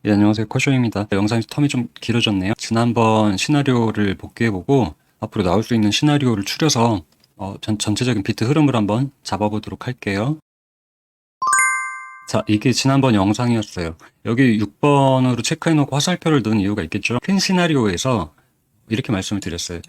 네, 안녕하세요. 코쇼입니다. 영상이 텀이 좀 길어졌네요. 지난번 시나리오를 복귀해보고 앞으로 나올 수 있는 시나리오를 추려서 전체적인 비트 흐름을 한번 잡아보도록 할게요. 자, 이게 지난번 영상이었어요. 여기 6번으로 체크해놓고 화살표를 넣은 이유가 있겠죠. 큰 시나리오에서 이렇게 말씀을 드렸어요.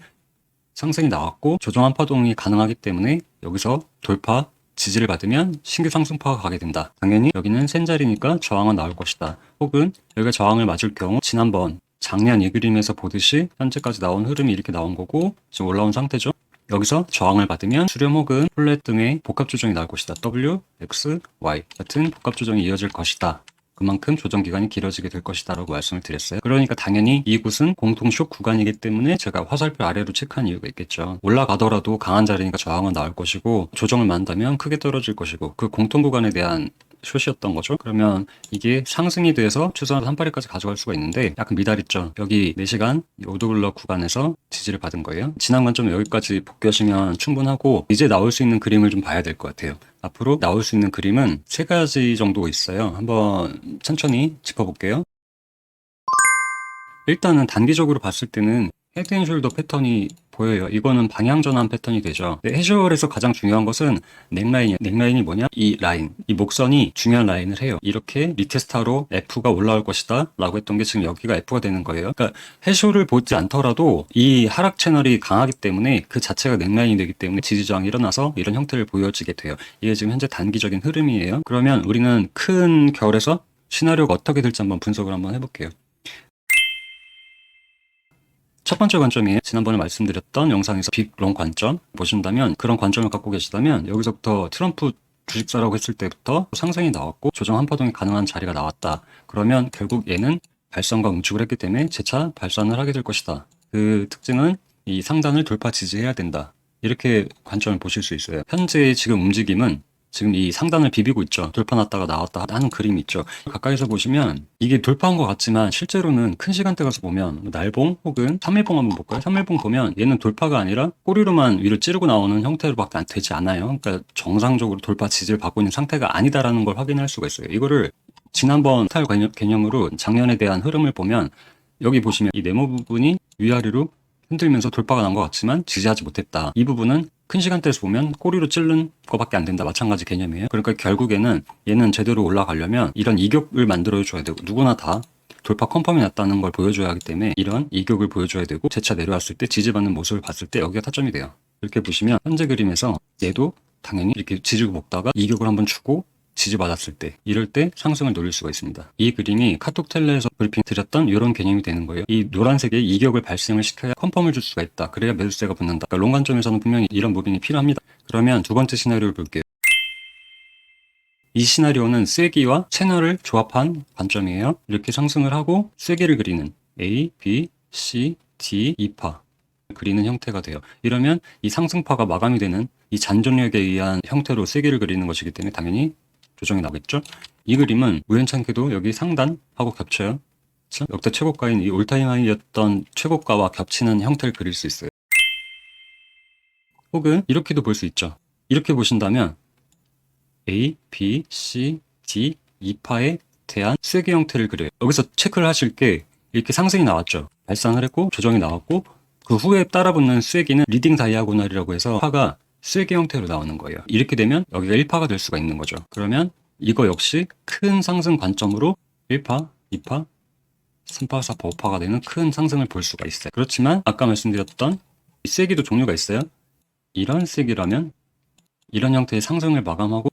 상승이 나왔고 조정 한파동이 가능하기 때문에 여기서 돌파, 지지를 받으면 신규 상승파가 가게 된다. 당연히 여기는 센 자리니까 저항은 나올 것이다. 혹은 여기가 저항을 맞을 경우 지난번 작년 이 그림에서 보듯이 현재까지 나온 흐름이 이렇게 나온 거고 지금 올라온 상태죠. 여기서 저항을 받으면 수렴 혹은 플랫 등의 복합 조정이 나올 것이다. W, X, Y 같은 복합 조정이 이어질 것이다. 그만큼 조정 기간이 길어지게 될 것이다 라고 말씀을 드렸어요. 그러니까 당연히 이곳은 공통 숏 구간이기 때문에 제가 화살표 아래로 체크한 이유가 있겠죠. 올라가더라도 강한 자리니까 저항은 나올 것이고 조정을 만다면 크게 떨어질 것이고 그 공통 구간에 대한 숏이었던 거죠. 그러면 이게 상승이 돼서 최소한 382까지 가져갈 수가 있는데 약간 미달있죠. 여기 4시간 오더블럭 구간에서 지지를 받은 거예요. 지난 관점 여기까지 복귀하시면 충분하고 이제 나올 수 있는 그림을 좀 봐야 될 것 같아요. 앞으로 나올 수 있는 그림은 3가지 정도 있어요. 한번 천천히 짚어볼게요. 일단은 단기적으로 봤을 때는 헤드앤숄더 패턴이 보여요. 이거는 방향 전환 패턴이 되죠. 해주얼에서 가장 중요한 것은 넥라인이에요. 넥라인이 뭐냐? 이 라인, 이 목선이 중요한 라인을 해요. 이렇게 리테스타로 F가 올라올 것이다 라고 했던 게 지금 여기가 F가 되는 거예요. 그러니까 해쇼를 보지 않더라도 이 하락 채널이 강하기 때문에 그 자체가 넥라인이 되기 때문에 지지저항이 일어나서 이런 형태를 보여지게 돼요. 이게 지금 현재 단기적인 흐름이에요. 그러면 우리는 큰 결에서 시나리오가 어떻게 될지 한번 분석을 한번 해볼게요. 첫 번째 관점이에요. 지난번에 말씀드렸던 영상에서 빅롱 관점 보신다면 그런 관점을 갖고 계시다면 여기서부터 트럼프 주식사라고 했을 때부터 상승이 나왔고 조정 한파동이 가능한 자리가 나왔다. 그러면 결국 얘는 발산과 응축을 했기 때문에 재차 발산을 하게 될 것이다. 그 특징은 이 상단을 돌파 지지해야 된다. 이렇게 관점을 보실 수 있어요. 현재의 지금 움직임은 지금 이 상단을 비비고 있죠. 돌파 났다가 나왔다 하는 그림이 있죠. 가까이서 보시면 이게 돌파한 것 같지만 실제로는 큰 시간대 가서 보면 날봉 혹은 3일봉 한번 볼까요? 3일봉 보면 얘는 돌파가 아니라 꼬리로만 위로 찌르고 나오는 형태로밖에 되지 않아요. 그러니까 정상적으로 돌파 지지를 받고 있는 상태가 아니다라는 걸 확인할 수가 있어요. 이거를 지난번 탈 개념으로 작년에 대한 흐름을 보면 여기 보시면 이 네모 부분이 위아래로 흔들면서 돌파가 난 것 같지만 지지하지 못했다. 이 부분은 큰 시간대에서 보면 꼬리로 찌른 것밖에 안 된다. 마찬가지 개념이에요. 그러니까 결국에는 얘는 제대로 올라가려면 이런 이격을 만들어줘야 되고 누구나 다 돌파 컨펌이 났다는 걸 보여줘야 하기 때문에 이런 이격을 보여줘야 되고 재차 내려왔을 때 지지받는 모습을 봤을 때 여기가 타점이 돼요. 이렇게 보시면 현재 그림에서 얘도 당연히 이렇게 지지고 먹다가 이격을 한번 주고 지지받았을 때 이럴 때 상승을 노릴 수가 있습니다. 이 그림이 카톡 텔레에서 브리핑 드렸던 이런 개념이 되는 거예요. 이 노란색의 이격을 발생을 시켜야 컨펌을 줄 수가 있다. 그래야 매수세가 붙는다. 그러니까 롱 관점에서는 분명히 이런 무빙이 필요합니다. 그러면 두 번째 시나리오를 볼게요. 이 시나리오는 쐐기와 채널을 조합한 관점이에요. 이렇게 상승을 하고 쐐기를 그리는 A, B, C, D, 2파 그리는 형태가 돼요. 이러면 이 상승파가 마감이 되는 이 잔존력에 의한 형태로 쐐기를 그리는 것이기 때문에 당연히 조정이 나겠죠. 이 그림은 우연찮게도 여기 상단하고 겹쳐요. 그렇죠? 역대 최고가인 이 올타임 하이였던 최고가와 겹치는 형태를 그릴 수 있어요. 혹은 이렇게도 볼 수 있죠. 이렇게 보신다면 A, B, C, D 2파에 대한 쐐기 형태를 그려요. 여기서 체크를 하실 게 이렇게 상승이 나왔죠. 발산을 했고 조정이 나왔고 그 후에 따라붙는 쐐기는 리딩 다이아고널이라고 해서 파가 쐐기 형태로 나오는 거예요. 이렇게 되면 여기가 1파가 될 수가 있는 거죠. 그러면 이거 역시 큰 상승 관점으로 1파, 2파, 3파, 4파, 5파가 되는 큰 상승을 볼 수가 있어요. 그렇지만 아까 말씀드렸던 이 쐐기도 종류가 있어요. 이런 쐐기라면 이런 형태의 상승을 마감하고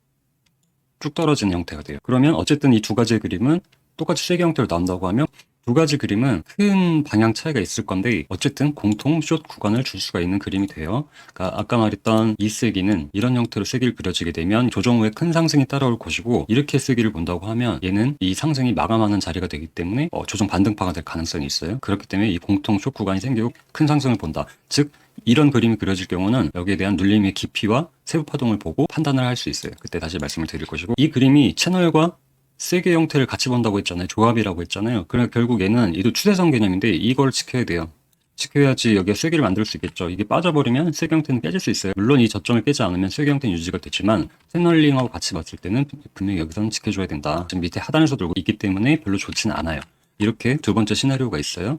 쭉 떨어지는 형태가 돼요. 그러면 어쨌든 이 두 가지의 그림은 똑같이 쐐기 형태로 나온다고 하면 두 가지 그림은 큰 방향 차이가 있을 건데 어쨌든 공통 숏 구간을 줄 수가 있는 그림이 돼요. 그러니까 아까 말했던 이 쐐기는 이런 형태로 쐐기를 그려지게 되면 조정 후에 큰 상승이 따라올 것이고 이렇게 쐐기를 본다고 하면 얘는 이 상승이 마감하는 자리가 되기 때문에 조정 반등파가 될 가능성이 있어요. 그렇기 때문에 이 공통 숏 구간이 생기고 큰 상승을 본다. 즉 이런 그림이 그려질 경우는 여기에 대한 눌림의 깊이와 세부 파동을 보고 판단을 할 수 있어요. 그때 다시 말씀을 드릴 것이고 이 그림이 채널과 쐐기 형태를 같이 본다고 했잖아요. 조합이라고 했잖아요. 그러니까 결국 얘도 추세선 개념인데 이걸 지켜야 돼요. 지켜야지 여기에 쐐기를 만들 수 있겠죠. 이게 빠져버리면 쐐기 형태는 깨질 수 있어요. 물론 이 저점을 깨지 않으면 쐐기 형태는 유지가 되지만 채널링하고 같이 봤을 때는 분명히 여기서는 지켜줘야 된다. 지금 밑에 하단에서 돌고 있기 때문에 별로 좋지는 않아요. 이렇게 두 번째 시나리오가 있어요.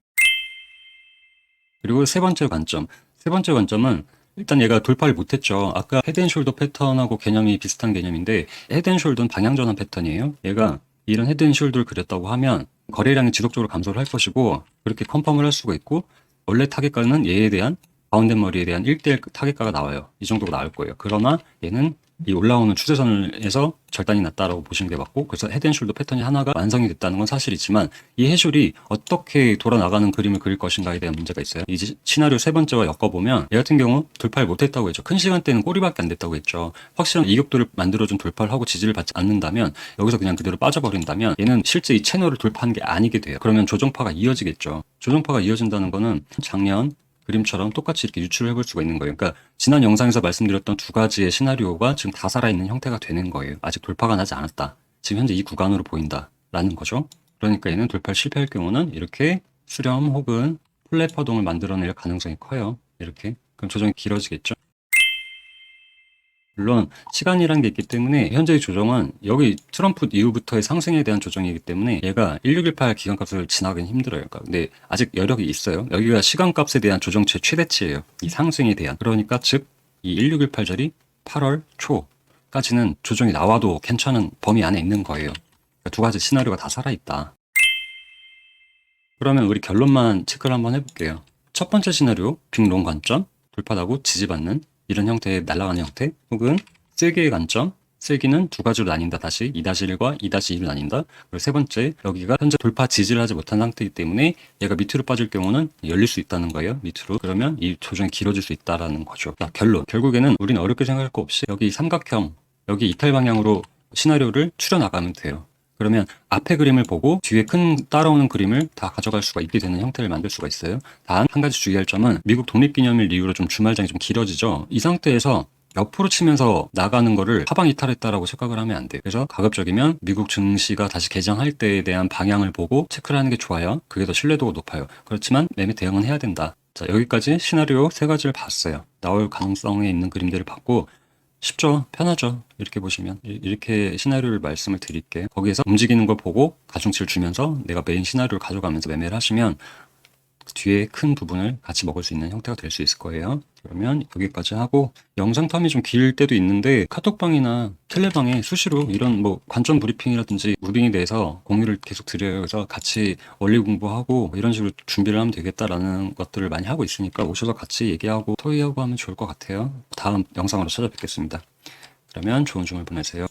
그리고 세 번째 관점. 세 번째 관점은 일단 얘가 돌파를 못했죠. 아까 헤드앤숄더 패턴하고 개념이 비슷한 개념인데 헤드앤숄더는 방향전환 패턴이에요. 얘가 이런 헤드앤숄더를 그렸다고 하면 거래량이 지속적으로 감소를 할 것이고 그렇게 컨펌을 할 수가 있고 원래 타겟가는 얘에 대한 바운드 머리에 대한 1대1 타겟가가 나와요. 이 정도가 나올 거예요. 그러나 얘는 이 올라오는 추세선에서 절단이 났다라고 보시는 게 맞고 그래서 헤드앤숄더 패턴이 하나가 완성이 됐다는 건 사실이지만 이 해줄이 어떻게 돌아나가는 그림을 그릴 것인가에 대한 문제가 있어요. 이 시나리오 세 번째와 엮어보면 얘 같은 경우 돌파를 못했다고 했죠. 큰 시간대는 꼬리밖에 안 됐다고 했죠. 확실한 이격도를 만들어준 돌파를 하고 지지를 받지 않는다면 여기서 그냥 그대로 빠져버린다면 얘는 실제 이 채널을 돌파한 게 아니게 돼요. 그러면 조정파가 이어지겠죠. 조정파가 이어진다는 거는 작년 그림처럼 똑같이 이렇게 유출을 해볼 수가 있는 거예요. 그러니까 지난 영상에서 말씀드렸던 두 가지의 시나리오가 지금 다 살아있는 형태가 되는 거예요. 아직 돌파가 나지 않았다. 지금 현재 이 구간으로 보인다라는 거죠. 그러니까 얘는 돌파를 실패할 경우는 이렇게 수렴 혹은 플랫 파동을 만들어낼 가능성이 커요. 이렇게. 그럼 조정이 길어지겠죠. 물론 시간이라는 게 있기 때문에 현재의 조정은 여기 트럼프 이후부터의 상승에 대한 조정이기 때문에 얘가 1618 기간값을 지나가긴 힘들어요. 그러니까 근데 아직 여력이 있어요. 여기가 시간값에 대한 조정치의 최대치예요. 이 상승에 대한. 그러니까 즉 이 1618절이 8월 초까지는 조정이 나와도 괜찮은 범위 안에 있는 거예요. 그러니까 두 가지 시나리오가 다 살아있다. 그러면 우리 결론만 체크를 한번 해볼게요. 첫 번째 시나리오 빅롱 관점 돌파하고 지지받는 이런 형태의 날아가는 형태 혹은 세기의 관점 세기는 두 가지로 나뉜다. 다시 2-1과 2-2로 나뉜다. 그리고 세 번째 여기가 현재 돌파 지지를 하지 못한 상태이기 때문에 얘가 밑으로 빠질 경우는 열릴 수 있다는 거예요. 밑으로. 그러면 이 조정이 길어질 수 있다라는 거죠. 자, 결론. 결국에는 우리는 어렵게 생각할 거 없이 여기 삼각형 여기 이탈 방향으로 시나리오를 추려나가면 돼요. 그러면 앞에 그림을 보고 뒤에 큰 따라오는 그림을 다 가져갈 수가 있게 되는 형태를 만들 수가 있어요. 단 한 가지 주의할 점은 미국 독립기념일 이후로 좀 주말장이 좀 길어지죠. 이 상태에서 옆으로 치면서 나가는 거를 하방 이탈했다라고 생각을 하면 안 돼요. 그래서 가급적이면 미국 증시가 다시 개장할 때에 대한 방향을 보고 체크를 하는 게 좋아요. 그게 더 신뢰도가 높아요. 그렇지만 매매 대응은 해야 된다. 자, 여기까지 시나리오 세 가지를 봤어요. 나올 가능성에 있는 그림들을 봤고 쉽죠? 편하죠? 이렇게 보시면 이렇게 시나리오를 말씀을 드릴게요. 거기에서 움직이는 걸 보고 가중치를 주면서 내가 메인 시나리오를 가져가면서 매매를 하시면 뒤에 큰 부분을 같이 먹을 수 있는 형태가 될 수 있을 거예요. 그러면 여기까지 하고 영상 텀이 좀 길 때도 있는데 카톡방이나 텔레방에 수시로 이런 뭐 관점 브리핑이라든지 무빙에 대해서 공유를 계속 드려요. 그래서 같이 원리 공부하고 이런 식으로 준비를 하면 되겠다라는 것들을 많이 하고 있으니까 오셔서 같이 얘기하고 토의하고 하면 좋을 것 같아요. 다음 영상으로 찾아뵙겠습니다. 그러면 좋은 주말 보내세요.